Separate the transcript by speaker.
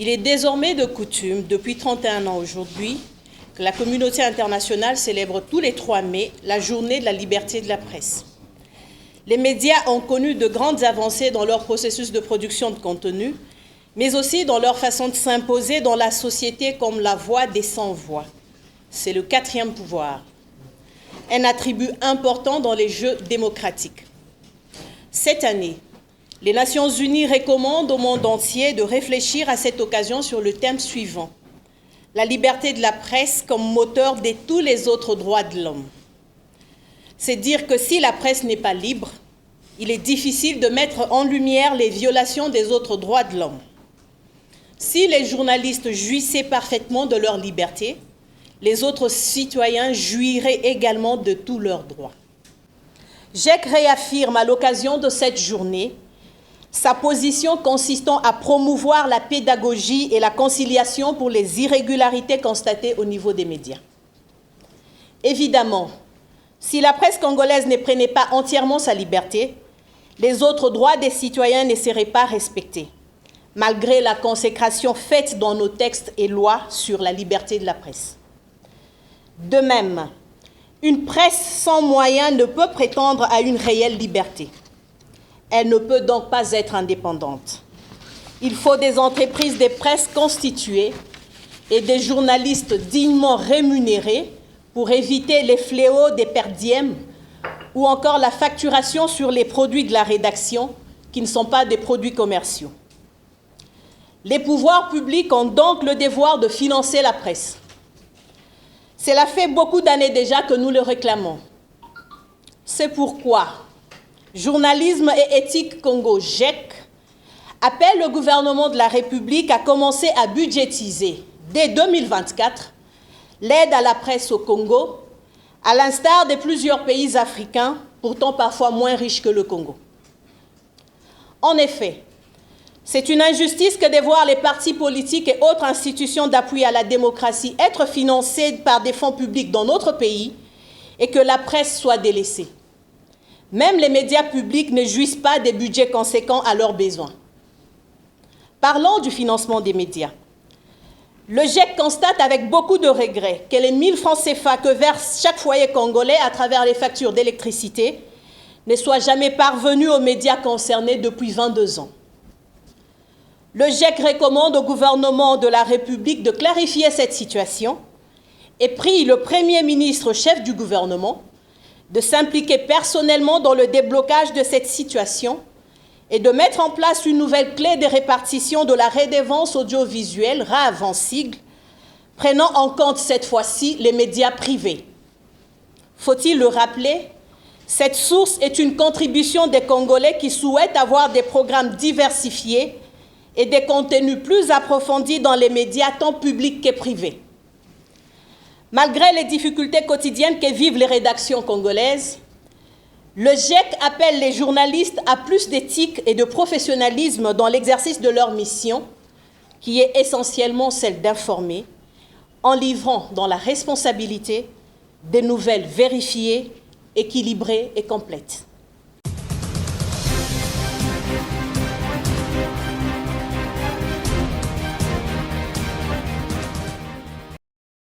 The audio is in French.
Speaker 1: Il est désormais de coutume, depuis 31 ans aujourd'hui, que la communauté internationale célèbre tous les 3 mai la journée de la liberté de la presse. Les médias ont connu de grandes avancées dans leur processus de production de contenu, mais aussi dans leur façon de s'imposer dans la société comme la voix des sans-voix. C'est le 4e pouvoir, un attribut important dans les jeux démocratiques. Cette année, les Nations Unies recommandent au monde entier de réfléchir à cette occasion sur le thème suivant: la liberté de la presse comme moteur de tous les autres droits de l'homme. C'est dire que si la presse n'est pas libre, il est difficile de mettre en lumière les violations des autres droits de l'homme. Si les journalistes jouissaient parfaitement de leur liberté, les autres citoyens jouiraient également de tous leurs droits. GIEC réaffirme à l'occasion de cette journée sa position consistant à promouvoir la pédagogie et la conciliation pour les irrégularités constatées au niveau des médias. Évidemment, si la presse congolaise ne prenait pas entièrement sa liberté, les autres droits des citoyens ne seraient pas respectés, malgré la consécration faite dans nos textes et lois sur la liberté de la presse. De même, une presse sans moyens ne peut prétendre à une réelle liberté. Elle ne peut donc pas être indépendante. Il faut des entreprises de presse constituées et des journalistes dignement rémunérés pour éviter les fléaux des perdièmes ou encore la facturation sur les produits de la rédaction qui ne sont pas des produits commerciaux. Les pouvoirs publics ont donc le devoir de financer la presse. Cela fait beaucoup d'années déjà que nous le réclamons. C'est pourquoi Journalisme et éthique Congo, GIEC, appelle le gouvernement de la République à commencer à budgétiser dès 2024 l'aide à la presse au Congo, à l'instar de plusieurs pays africains, pourtant parfois moins riches que le Congo. En effet, c'est une injustice que de voir les partis politiques et autres institutions d'appui à la démocratie être financées par des fonds publics dans notre pays et que la presse soit délaissée. Même les médias publics ne jouissent pas des budgets conséquents à leurs besoins. Parlons du financement des médias. Le GIEC constate avec beaucoup de regrets que les 1000 francs CFA que verse chaque foyer congolais à travers les factures d'électricité ne soient jamais parvenus aux médias concernés depuis 22 ans. Le GIEC recommande au gouvernement de la République de clarifier cette situation et prie le Premier ministre, chef du gouvernement, de s'impliquer personnellement dans le déblocage de cette situation et de mettre en place une nouvelle clé de répartition de la redevance audiovisuelle, RAV en sigle, prenant en compte cette fois-ci les médias privés. Faut-il le rappeler, cette source est une contribution des Congolais qui souhaitent avoir des programmes diversifiés et des contenus plus approfondis dans les médias tant publics que privés. Malgré les difficultés quotidiennes que vivent les rédactions congolaises, le GIEC appelle les journalistes à plus d'éthique et de professionnalisme dans l'exercice de leur mission, qui est essentiellement celle d'informer, en livrant dans la responsabilité des nouvelles vérifiées, équilibrées et complètes.